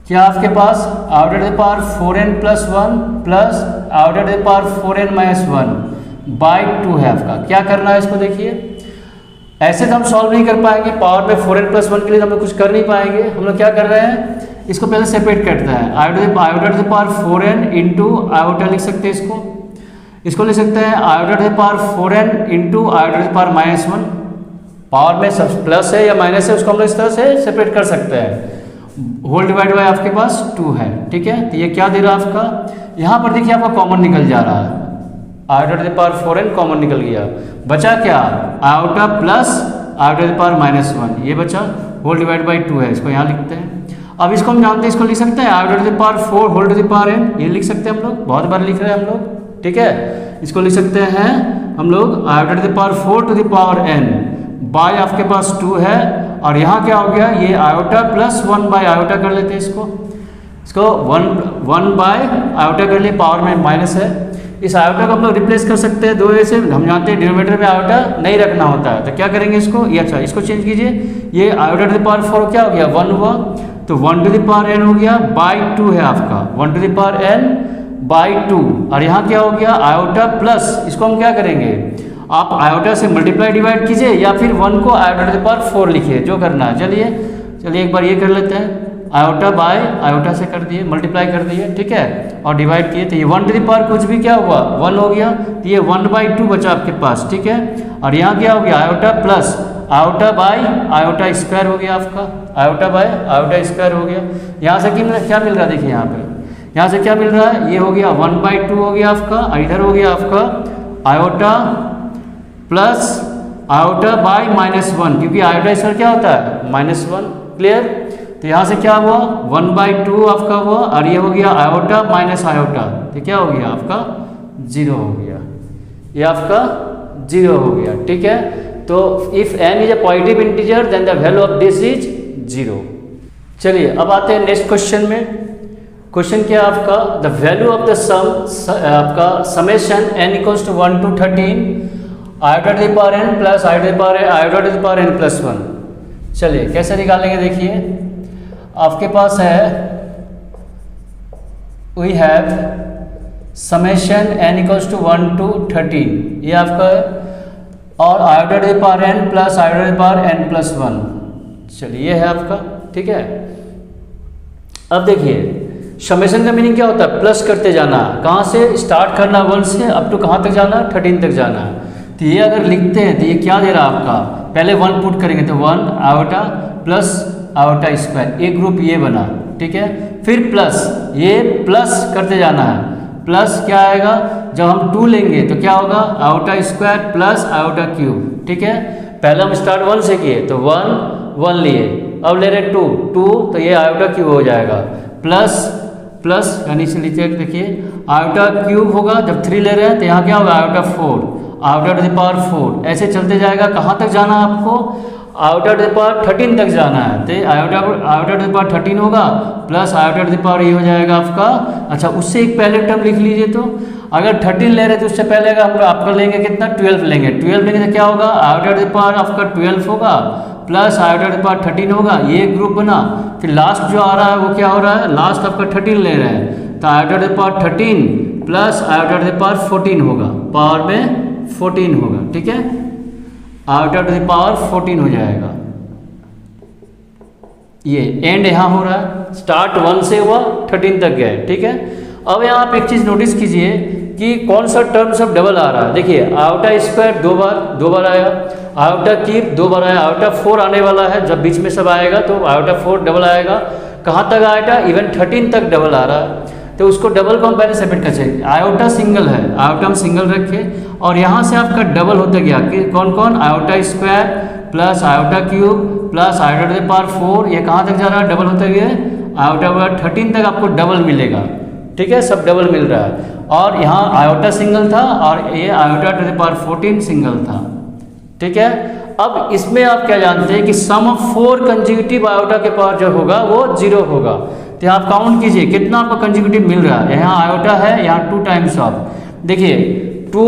क्या आपके पास iota to the power 4n plus 1 plus iota to the power 4n minus 1 by 2 है आपका। क्या करना है इसको, देखिए ऐसे तो हम सॉल्व नहीं कर पाएंगे, पावर में 4n प्लस 1 के लिए हम लोग कुछ कर नहीं पाएंगे। हम लोग क्या कर रहे हैं, इसको पहले सेपरेट करते हैं, iota to the power 4n into iota लिख सकते हैं, इसको लिख सकते हैं iota to the power 4n into iota to the power minus 1। Power में सब प्लस है या माइनस है उसको हम लोग इस तरह से सेपरेट कर सकते हैं। होल डिवाइड बाय आपके पास 2 है, ठीक है। तो ये क्या दे रहा है आपका, यहाँ पर देखिए आपका कॉमन निकल जा रहा है, iota to the power 4n common निकल गया, बचा क्या, iota plus iota to the power minus 1, ये बचा, होल डिवाइड बाई 2 है, इसको यहाँ लिखते हैं। अब इसको हम जानते हैं, इसको लिख सकते हैं iota to the power 4 whole to the power n, ये लिख सकते हैं हम लोग, बहुत बार लिख रहे हैं हम लोग, ठीक है। इसको लिख सकते हैं हम लोग iota to the power 4 to the power n by आपके पास 2 है, और यहाँ क्या हो गया, ये आयोटा प्लस 1 बाय आयोटा कर लेते हैं, इसको 1 बाय आयोटा कर लिए, पावर में माइनस है। इस आयोटा को हम लोग रिप्लेस कर सकते हैं 2 से, हम जानते हैं डिनोमिनेटर में आयोटा नहीं रखना होता है, तो क्या करेंगे इसको, ये अच्छा इसको चेंज कीजिए, ये आयोटा टू द पावर 4 क्या हो गया 1 हुआ, तो 1 टू द पावर n हो गया बाई 2 है आपका, 1 to the power n by 2, और यहाँ क्या हो गया आयोटा प्लस, इसको हम क्या करेंगे, आप आयोटा से मल्टीप्लाई डिवाइड कीजिए या फिर 1 को आयोटा टू द पावर 4 लिखिए, जो करना है। चलिए एक बार ये कर लेते हैं, आयोटा बाय आयोटा से कर दिए, मल्टीप्लाई कर दिए, ठीक है, और डिवाइड किए, तो ये 1 टू द पावर कुछ भी क्या हुआ 1 हो गया, तो ये 1 बाई 2 बचा आपके पास, ठीक है। और यहाँ क्या हो गया iota plus iota by iota square हो गया आपका, आयोटा बाय आयोटा स्क्वायर हो गया। यहाँ से क्या मिल रहा है, देखिए यहाँ पे, यहाँ से क्या मिल रहा है, ये हो गया 1 बाई 2 हो गया आपका, और इधर हो गया आपका iota plus iota bye minus 1, क्योंकि आयोटा स्क्वायर क्या होता है -1, क्लियर। तो यहाँ से क्या हुआ 1 बाई 2 आपका हुआ, और ये हो गया आयोटा माइनस आयोटा, तो क्या हो गया आपका 0 हो गया, ये आपका 0 हो गया, ठीक है। तो if n is a positive integer then the value of this is 0। चलिए अब आते हैं नेक्स्ट क्वेश्चन में। क्वेश्चन क्या है आपका, the value of the sum आपका summation n equals to 1 to 13 iota to the power n plus iota to the power n plus 1। चलिए कैसे निकालेंगे, देखिए आपके पास है, we have summation n equals to 1 to 13, ये आपका है, और iota to the power n plus iota to the power n plus 1। चलिए ये है आपका, ठीक है। अब देखिए समेशन का मीनिंग क्या होता है, प्लस करते जाना, कहाँ से स्टार्ट करना 1 से अप टू कहाँ तक जाना, 13 तक जाना। तो ये अगर लिखते हैं तो ये क्या दे रहा है आपका, पहले 1 पुट करेंगे तो 1 आयोटा प्लस आयोटा स्क्वायर, एक ग्रुप ये बना, ठीक है। फिर प्लस, ये प्लस करते जाना है, प्लस क्या आएगा, जब हम 2 लेंगे तो क्या होगा, iota square plus iota cube, ठीक है। पहले हम स्टार्ट 1 से किए तो 1 लिए, अब ले रहे 2 तो ये आयोटा क्यूब हो जाएगा, प्लस प्लस यानी से नीचे देखिए आयोटा क्यूब होगा, जब 3 ले रहे हैं तो यहाँ क्या होगा, iota 4, iota to the power 4, ऐसे चलते जाएगा। कहाँ तक जाना है आपको, आयोटा टू द पावर 13 तक जाना है, तो आयोटा टू द पावर 13 होगा plus iota to the power ये हो जाएगा आपका। अच्छा, उससे एक पहले टर्म लिख लीजिए, तो अगर 13 ले रहे तो उससे पहले हम आपका लेंगे कितना, 12 लेंगे, 12 लेंगे तो क्या होगा, आयोटा टू द पावर आपका 12 होगा plus iota to the power 13 होगा, ये ग्रुप बना। फिर लास्ट जो आ रहा है वो क्या हो रहा है, लास्ट आपका 13 ले रहे हैं, तो iota to the power 13 plus iota to the power 14 होगा, पावर में 14 होगा, ठीक है, आयोटा टू द पावर 14 हो जाएगा। ये एंड यहाँ हो रहा है, स्टार्ट 1 से हुआ 13 तक गए, ठीक है। अब यहाँ आप एक चीज़ नोटिस कीजिए कि कौन सा टर्म सब डबल आ रहा है। देखिए आयोटा स्क्वायर 2 बार आया, आयोटा क्यूब 2 बार आया, आयोटा 4 आने वाला है, जब बीच में सब आएगा तो आयोटा 4 डबल आएगा। कहाँ तक आएगा, इवन 13 तक डबल आ रहा है, तो उसको डबल को हम पहले सेपरेट कर सकते। आयोटा सिंगल है, आयोटा हम सिंगल रखे, और यहाँ से आपका डबल होता गया कि कौन कौन, iota square plus iota cube plus iota to the power 4, ये कहाँ तक जा रहा है, डबल होता गया, आयोटा 13 तक आपको डबल मिलेगा, ठीक है, सब डबल मिल रहा है। और यहाँ आयोटा सिंगल था और ये iota to the power 14 single था, ठीक है। अब इसमें आप क्या जानते हैं कि सम ऑफ 4 कंसेक्यूटिव आयोटा के पावर जो होगा वो 0 होगा। तो आप काउंट कीजिए कितना आपको कंसेक्यूटिव मिल रहा है। यहाँ आयोटा है, यहाँ 2 टाइम्स ऑफ, देखिए 2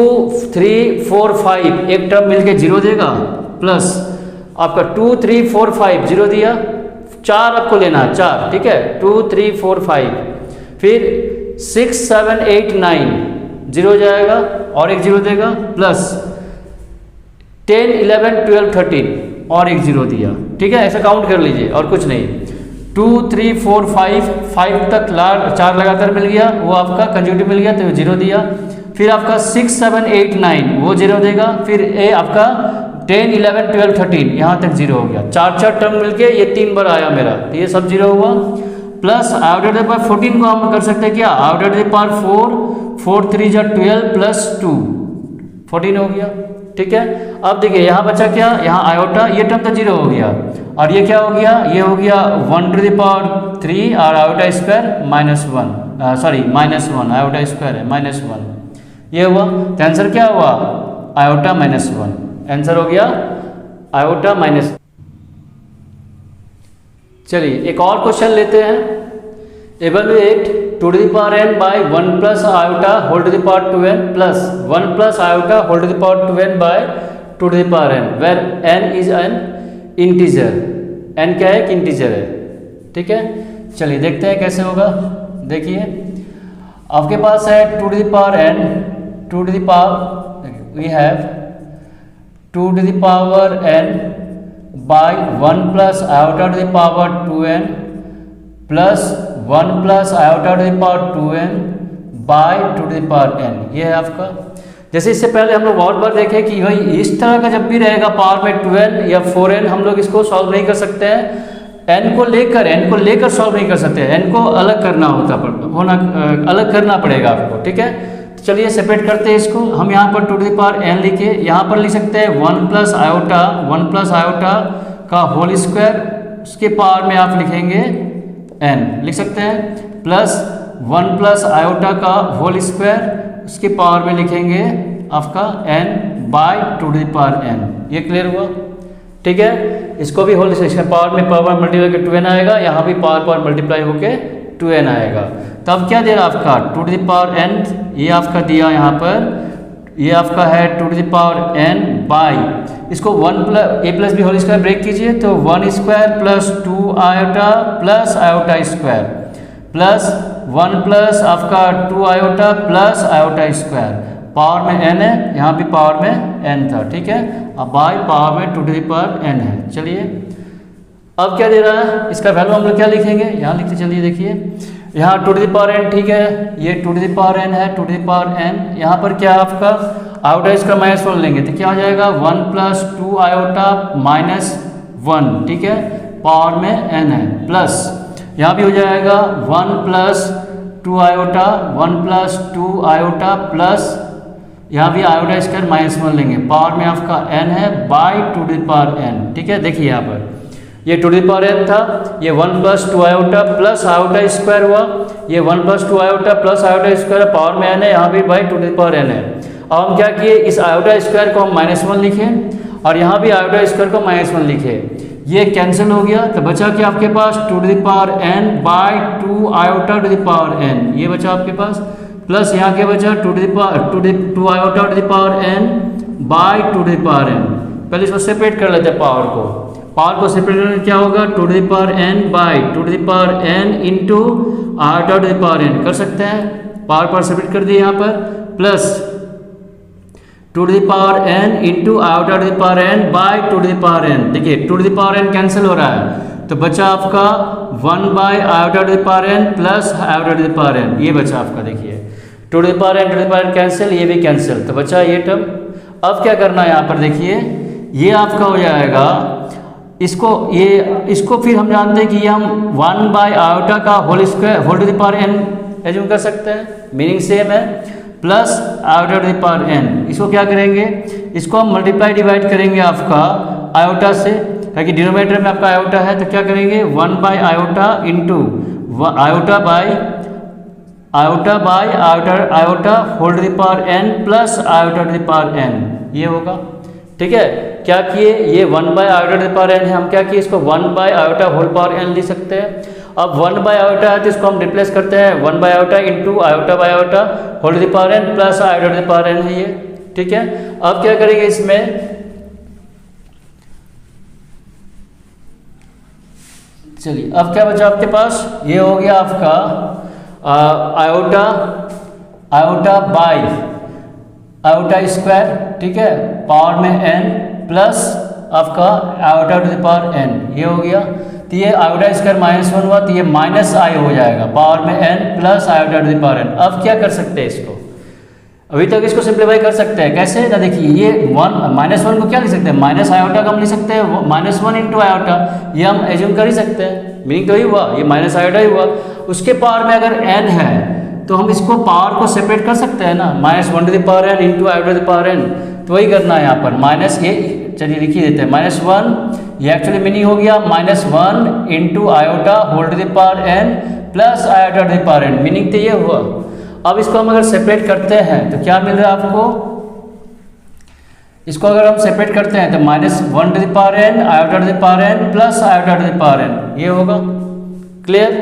3 4 5 एक टर्म मिलके 0 देगा, प्लस आपका 2 3 4 5 0 दिया, 4 आपको लेना है, 4, ठीक है, 2 3 4 5, फिर 6 7 8 9 0 जाएगा और एक 0 देगा, प्लस 10 11 12 13 और एक 0 दिया, ठीक है। ऐसा काउंट कर लीजिए और कुछ नहीं। 2 3 4 5 तक 4 लगातार मिल गया, वो आपका कंसेक्यूटिव मिल गया तो 0 दिया। फिर आपका 6 7 8 9 वो 0 देगा, फिर ए आपका 10 11 12 13 यहाँ तक 0 हो गया। 4 टर्म मिलके ये 3 बार आया मेरा, तो ये सब 0 हुआ। Plus iota to the power 14 को हम कर सकते हैं क्या, आयोटा टू द पावर 4 3 जा 12 प्लस 2 14 हो गया, ठीक है। अब देखिए यहाँ बचा क्या, यहाँ आयोटा, ये टर्म तो 0 हो गया, और ये क्या हो गया, ये हो गया 1 टू द पावर 3 और iota square -1, sorry -1, iota square है -1, ये हुआ। तो आंसर क्या हुआ, आयोटा -1, आंसर हो गया आयोटा -। चलिए एक और क्वेश्चन लेते हैं। Evaluate 2 to the power n by 1 plus iota whole to the power 2n plus 1 plus iota whole to the power 2n by 2 to the power n, where n is an integer. n क्या है, एक integer है, ठीक है। चलिए देखते हैं कैसे होगा। देखिए आपके पास है 2 to the power n, 2 to the power, we have 2 to the power n by 1 plus iota to the power 2n plus 1 plus iota to the power 2n by 2 to the power n, ये है आपका। जैसे इससे पहले हम लोग बहुत बार देखे कि भाई इस तरह का जब भी रहेगा पावर में 2n या 4n, हम लोग इसको सॉल्व नहीं कर सकते हैं, n को लेकर सॉल्व नहीं कर सकते, n को अलग करना अलग करना पड़ेगा आपको, ठीक है। चलिए सेपरेट करते हैं इसको। हम यहाँ पर 2 टू द पावर n लिखे, यहाँ पर लिख सकते हैं 1 प्लस आयोटा का होल स्क्वायर, उसके पावर में आप लिखेंगे n लिख सकते हैं, प्लस 1 प्लस आयोटा का होल स्क्वायर, उसके पावर में लिखेंगे आपका n by 2 to the power n। ये क्लियर हुआ, ठीक है। इसको भी होल स्क्वायर पावर में पावर मल्टीप्लाई होकर 2n आएगा, यहाँ भी पावर मल्टीप्लाई होकर 2n आएगा। तो अब क्या दे रहा आपका 2 टू द पावर n, ये आपका दिया यहाँ पर, ये आपका है 2 to the power n by, इसको 1 plus a plus B whole square break कीजिए तो 1 square plus 2 iota plus iota square plus 1 plus आपका 2 iota plus iota square, power में n है, यहाँ भी पावर में n था, ठीक है। अब बाई पावर में 2 टू द पावर n है। चलिए अब क्या दे रहा है, इसका वैल्यू हम लोग क्या लिखेंगे, यहाँ लिखते चलिए। देखिए यहाँ 2 टू द पावर n, ठीक है, ये 2 टू द पावर n है, 2 टू द पावर n। यहाँ पर क्या है आपका आयोटा स्क्वायर माइनस 1 लेंगे तो क्या हो जाएगा 1 प्लस 2 आयोटा माइनस 1, ठीक है, पावर में n है, प्लस यहाँ भी हो जाएगा 1 plus 2 iota, 1 plus 2 iota plus यहाँ भी आयोटा स्क्वायर माइनस 1 लेंगे, पावर में आपका n है by 2 to the power n, ठीक है। देखिए यहाँ पर ये 2 टू द पावर n था, ये 1 plus 2 iota plus iota square हुआ, ये 1 plus 2 iota plus iota square power में n है, यहाँ भी by 2 to the power n है। अब हम क्या किए, इस आयोटा स्क्वायर को हम माइनस 1 लिखे और यहाँ भी आयोटा स्क्वायर को माइनस 1 लिखे, ये कैंसिल हो गया तो बचा क्या आपके पास 2 to the power n by 2 iota to the power n, ये बचा आपके पास, प्लस यहाँ क्या बचा 2 iota to the power n by 2 to the power n। पहले इसको सेपरेट कर लेते हैं, पावर को सेपरेट करने क्या होगा 2 to the power n by 2 to the power n into iota to the power n, कर सकते हैं, पावर सेपरेट कर दिए यहाँ पर, plus 2 to the power n into iota to the power n by 2 to the power n। देखिए 2 to the power n cancel हो रहा है तो बचा आपका 1 by iota to the power n plus iota to the power n, ये बचा आपका। देखिए 2 to the power n, 2 to the power n cancel, ये भी कैंसिल, तो बचा ये टर्म। अब क्या करना है यहाँ पर, देखिए ये आपका हो जाएगा, इसको फिर हम जानते हैं कि ये हम 1 बाई आयोटा का whole square whole to the power n assume कर सकते हैं, मीनिंग सेम है, plus iota to the power n। इसको क्या करेंगे, इसको हम मल्टीप्लाई डिवाइड करेंगे आपका आयोटा से, क्योंकि डिनोमिनेटर में आपका आयोटा है, तो क्या करेंगे 1 by iota into iota by iota whole to the power n plus iota to the power n, ये होगा, ठीक है। क्या किए, ये 1 by iota to the power n है, हम क्या किए इसको 1 by iota whole power n लिख सकते हैं। अब 1 बाई आयोटा है तो इसको हम रिप्लेस करते हैं 1 by iota into iota by iota whole to the power n plus iota to the power n है ये, ठीक है। अब क्या करेंगे इसमें, चलिए अब क्या बचा आपके पास, ये हो गया आपका आयोटा बाई आयोटा स्क्वायर, ठीक है, पावर में n प्लस आपका iota to the power n, ये हो गया। तो ये आयोटा स्क्वायर माइनस 1 हुआ तो ये माइनस i हो जाएगा, पावर में n plus iota to the power n। अब क्या कर सकते हैं इसको, अभी तक इसको सिंप्लीफाई कर सकते हैं, कैसे ना, देखिए ये माइनस 1 को क्या लिख सकते हैं, माइनस आयोटा का हम लिख सकते हैं माइनस 1 इंटू आयोटा, ये हम एज्यूम कर ही सकते हैं, मीनिंग तो ही हुआ, ये माइनस आयोटा ही हुआ। उसके पावर में अगर n है तो हम इसको पावर को सेपरेट कर सकते हैं ना, minus 1 to the power n into iota to the power n, तो वही करना है यहाँ पर, माइनस ये चलिए लिख ही देते हैं माइनस 1, ये एक्चुअली मीनिंग हो गया minus 1 into iota whole to the power n plus iota to the power n, meaning तो ये हुआ। अब इसको हम अगर सेपरेट करते हैं तो क्या मिल रहा है आपको, इसको अगर हम सेपरेट करते हैं तो minus 1 to the power n iota to the power n plus iota to the power n, ये होगा, क्लियर।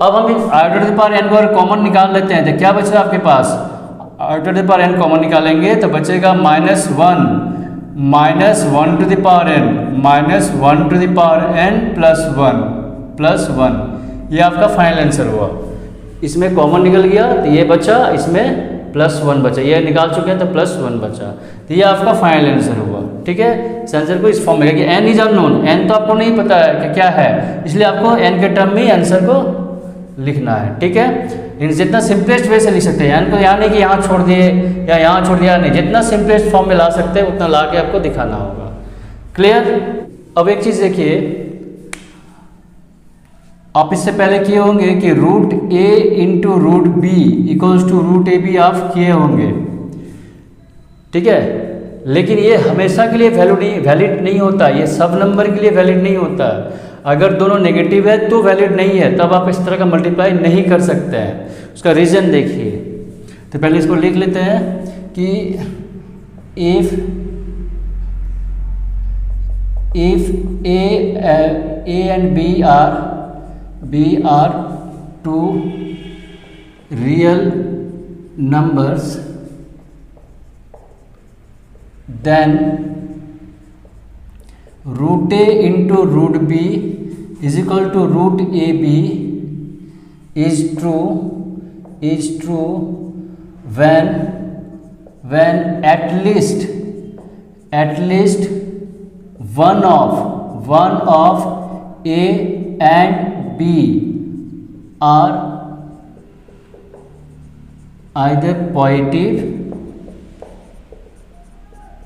अब हम इस iota to the power n को अगर कॉमन निकाल लेते हैं तो क्या बच रहा है आपके पास, iota to the power n common निकालेंगे तो बचेगा minus 1 to the power n minus 1 to the power n plus 1, ये आपका फाइनल आंसर हुआ। इसमें कॉमन निकल गया तो ये बचा, इसमें प्लस 1 बचा, ये निकाल चुके हैं तो प्लस 1 बचा, तो ये आपका फाइनल आंसर हुआ, ठीक है। इस आंसर को इस फॉर्म में, क्योंकि n इज अननोन, n तो आपको नहीं पता है कि क्या है, इसलिए आपको n के टर्म में आंसर को लिखना है, ठीक है। इन जितना सिंपलेस्ट वे से लिख सकते हैं, n को यहाँ नहीं कि यहाँ छोड़ दिए या यहाँ छोड़ दिया, नहीं, जितना सिंपलेस्ट फॉर्म में ला सकते हैं उतना ला के आपको दिखाना होगा, क्लियर। अब एक चीज़ देखिए, आप इससे पहले किए होंगे कि root a into root B equals to root A B आप किए होंगे, ठीक है, लेकिन ये हमेशा के लिए वैलिड नहीं होता, ये सब नंबर के लिए वैलिड नहीं होता। अगर दोनों नेगेटिव है तो वैलिड नहीं है, तब आप इस तरह का मल्टीप्लाई नहीं कर सकते हैं। उसका रीज़न देखिए, तो पहले इसको लिख लेते हैं कि if a and b are two real numbers, then root a into root b is equal to root ab is true when at least one of A and B are either positive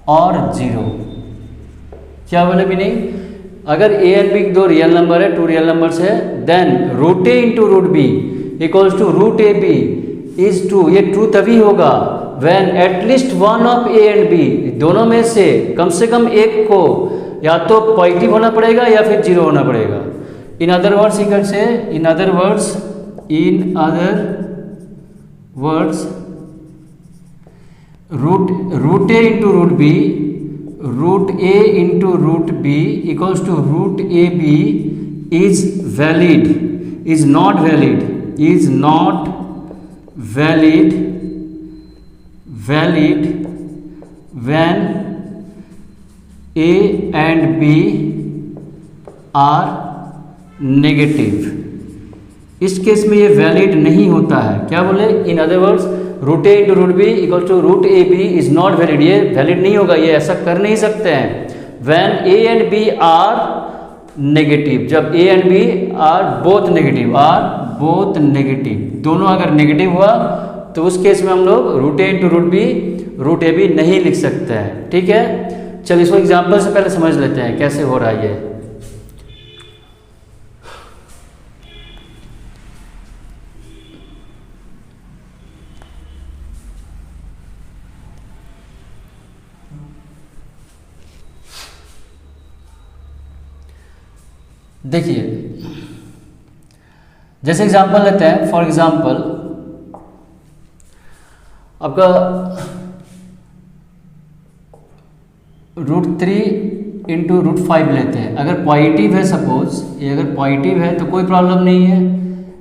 और जीरो। क्या बोले भी नहीं, अगर A and B दो real number है, two real numbers है, then root A into root B equals to root A B is true. ये ट्रू तभी होगा when at least one of A and B, दोनों में से कम एक को या तो पॉजिटिव होना पड़ेगा या फिर जीरो होना पड़ेगा। इन अदर वर्ड्स इक्वल से in other words root A into root B equals to root A B is not valid when A and B are negative. इस केस में ये वैलिड नहीं होता है। क्या बोले, in other words root A into root B equal to root A B is not valid, ये valid नहीं होगा, ये ऐसा कर नहीं सकते हैं। When A and B are negative, जब ए and B are both negative, दोनों अगर नेगेटिव हुआ तो उस केस में हम लोग root A into root A B नहीं लिख सकते हैं। ठीक है, चलिए इसको एग्जाम्पल से पहले समझ लेते हैं कैसे हो रहा है ये। देखिए, जैसे एग्जाम्पल लेते हैं, फॉर एग्जाम्पल आपका √3 इंटू √5 लेते हैं। अगर पॉजिटिव है, सपोज ये अगर पॉजिटिव है तो कोई प्रॉब्लम नहीं है,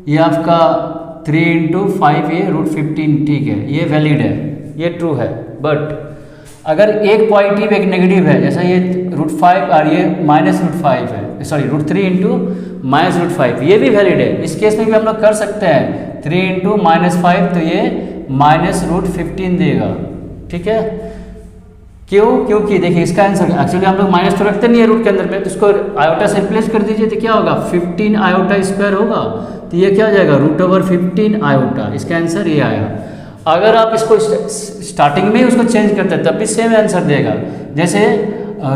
ये आपका 3 इंटू 5 ये √15, ठीक है, ये वैलिड है, ये ट्रू है। बट अगर एक पॉजिटिव एक नेगेटिव है, जैसा ये √5 और ये -√5 है, सॉरी √3 इंटू -√5, ये भी वैलिड है। इस केस में भी हम लोग कर सकते हैं 3 इंटू -5, तो ये -√15 देगा। ठीक है, क्यों? क्योंकि देखिए इसका आंसर एक्चुअली हम लोग माइनस तो रखते नहीं है रूट के अंदर में, तो इसको आयोटा से रिप्लेस कर दीजिए तो क्या होगा, 15 आयोटा स्क्वायर होगा, तो ये क्या हो जाएगा √15 आयोटा। इसका आंसर ये आया। अगर आप इसको स्टार्टिंग में ही उसको चेंज करते हैं तब भी सेम आंसर देगा। जैसे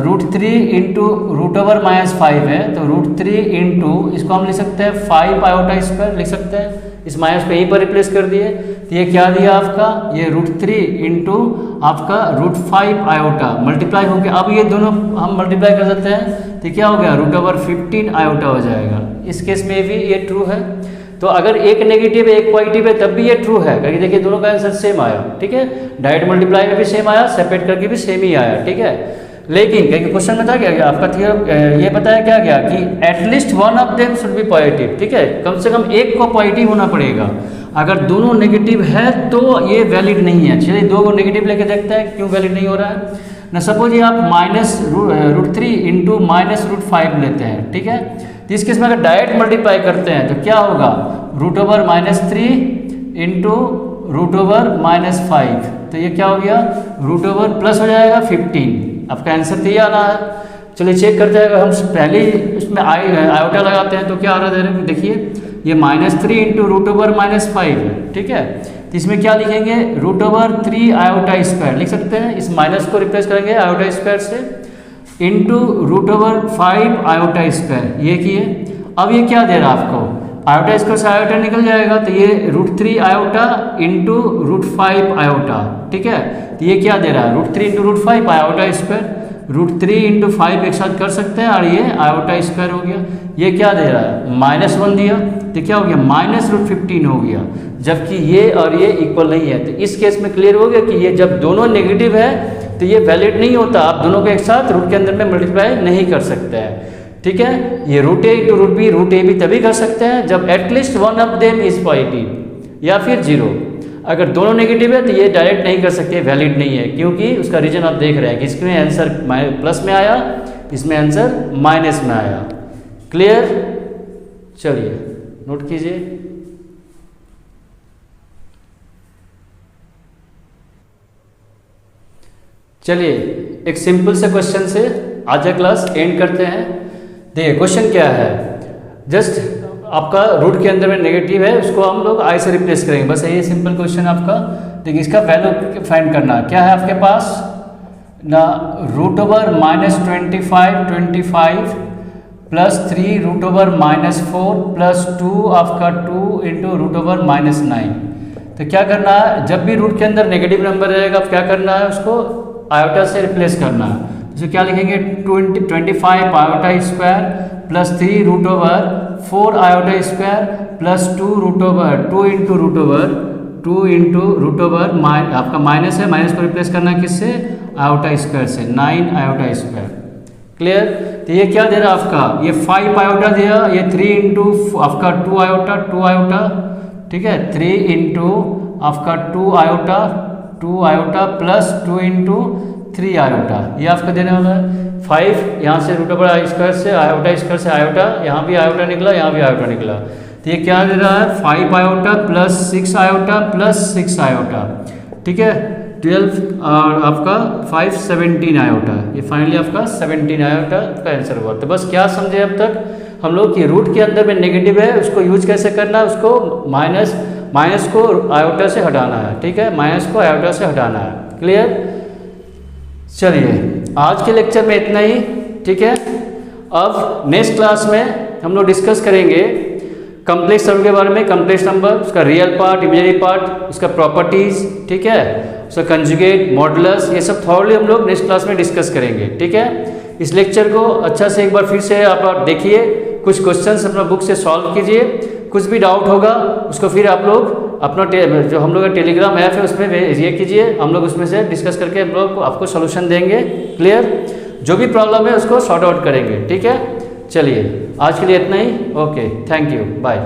√3 इंटू √5 है, तो √3 इंटू इसको हम लिख सकते हैं 5 आयोटा स्क्वायर लिख सकते हैं, इस माइनस को यहीं पर रिप्लेस कर दिए, तो ये क्या दिया आपका, ये √3 इंटू आपका √5 आयोटा मल्टीप्लाई हो गया। अब ये दोनों हम मल्टीप्लाई कर सकते हैं, तो क्या हो गया, √15 आयोटा हो जाएगा। इस केस में भी ये ट्रू है। तो अगर एक नेगेटिव है एक पॉजिटिव है तब भी ये ट्रू है, क्योंकि देखिए दोनों का आंसर सेम आया। ठीक है, डायरेक्ट मल्टीप्लाई में भी सेम आया, सेपरेट करके भी सेम ही आया। ठीक है, लेकिन क्योंकि क्वेश्चन में था क्या, आपका थियरम ये बताया क्या गया कि at least one of them should be positive. ठीक है, कम से कम एक को पॉजिटिव होना पड़ेगा। अगर दोनों नेगेटिव है तो ये वैलिड नहीं है। चलिए दो को नेगेटिव लेके देखते हैं क्यों वैलिड नहीं हो रहा है ना। सपोज ये आप -√3 इंटू -√5 लेते हैं। ठीक है, तो इस केस में अगर डायरेक्ट मल्टीप्लाई करते हैं तो क्या होगा, √3 इंटू √5, तो ये क्या हो गया, √ प्लस हो जाएगा 15। आपका आंसर तो ये आना है। चलिए चेक करते हैं, अगर हम पहले इसमें आयोटा लगाते हैं तो क्या आ रहा है, देखिए ये -3 इंटू √5 है। ठीक है, तो इसमें क्या लिखेंगे, √3 आयोटा स्क्वायर लिख सकते हैं, इस माइनस को रिप्लेस करेंगे आयोटा स्क्वायर से, इंटू √5 आयोटा स्क्वायर, ये किए। अब ये क्या दे रहा है आपको, आयोटा स्क्वायर से आयोटा निकल जाएगा, तो ये √3 आयोटा इंटू √5 आयोटा। ठीक है, तो ये क्या दे रहा है, √3 इंटू √5 आयोटा स्क्वायर, √3 इंटू 5 एक साथ कर सकते हैं, और ये आयोटा स्क्वायर हो गया। ये क्या दे रहा है, -1 दिया, तो क्या हो गया, -√15 हो गया, जबकि ये और ये इक्वल नहीं है। तो इस केस में क्लियर हो गया कि ये जब दोनों नेगेटिव है तो ये वैलिड नहीं होता, आप दोनों को एक साथ रूट के अंदर में मल्टीप्लाई नहीं कर सकते हैं। ठीक है, ये √a इंटू √b तभी कर सकते हैं जब at least one of them is positive या फिर 0। अगर दोनों नेगेटिव है तो ये डायरेक्ट नहीं कर सकते, वैलिड नहीं है, क्योंकि उसका रीजन आप देख रहे हैं कि इसमें आंसर प्लस में आया, इसमें आंसर माइनस में आया। क्लियर, चलिए नोट कीजिए। चलिए एक सिंपल से क्वेश्चन से आज का क्लास एंड करते हैं। देखिए क्वेश्चन क्या है, जस्ट आपका रूट के अंदर में नेगेटिव है, उसको हम लोग आई से रिप्लेस करेंगे, बस यही सिंपल क्वेश्चन आपका। देखिए इसका वैल्यू फाइंड करना क्या है आपके पास ना, root over -25 plus 3 root over -4 plus 2 आपका 2 इंटू रूट ओवर -9। तो क्या करना है, जब भी रूट के अंदर नेगेटिव नंबर रहेगा अब क्या करना है, उसको आयोटा से रिप्लेस करना है। तो क्या लिखेंगे 25 iota square plus 3 root over 4 iota square plus 2 root over 2 into root over आपका माइनस है, माइनस को रिप्लेस करना है किससे, आयोटा स्क्वायर से, 9 आयोटा स्क्वायर। क्लियर। तो ये क्या दे रहा आपका, ये 5 आयोटा दिया, ये 3 इंटू आपका 2 आयोटा, ठीक है, 3 इंटू आपका 2 आयोटा प्लस 2 इंटू 3 आयोटा, ये आपका देने वाला है 5। यहाँ से रूट ओवर स्क्वायर से आयोटा स्क्वायर से आयोटा, यहाँ भी आयोटा निकला, यहाँ भी आयोटा निकला, तो ये क्या दे रहा है 5 iota plus 6 iota plus 6 iota, ठीक है, 12 और आपका 5 17 आयोटा, ये फाइनली आपका 17 आयोटा का आंसर हुआ। तो बस क्या समझे अब तक हम लोग कि रूट के अंदर में नेगेटिव है, उसको यूज कैसे करना है, उसको माइनस को आयोटा से हटाना है, ठीक है, माइनस को आयोटा से हटाना है। क्लियर। चलिए आज के लेक्चर में इतना ही, ठीक है। अब नेक्स्ट क्लास में हम लोग डिस्कस करेंगे कम्प्लेक्स नंबर के बारे में, कम्प्लेक्स नंबर, उसका रियल पार्ट, इमेजिनरी पार्ट, उसका प्रॉपर्टीज, ठीक है, उसका कंजुगेट, मॉडुलस, ये सब थॉरली हम लोग नेक्स्ट क्लास में डिस्कस करेंगे, ठीक है। इस लेक्चर को अच्छा से एक बार फिर से आप देखिए, कुछ क्वेश्चंस अपना बुक से सॉल्व कीजिए, कुछ भी डाउट होगा उसको फिर आप लोग अपना जो हम लोग का टेलीग्राम ऐप है उसमें ये कीजिए, हम लोग उसमें से डिस्कस करके हम लोग आपको सोल्यूशन देंगे। क्लियर। जो भी प्रॉब्लम है उसको सॉर्ट आउट करेंगे, ठीक है। चलिए आज के लिए इतना ही, ओके, थैंक यू, बाय।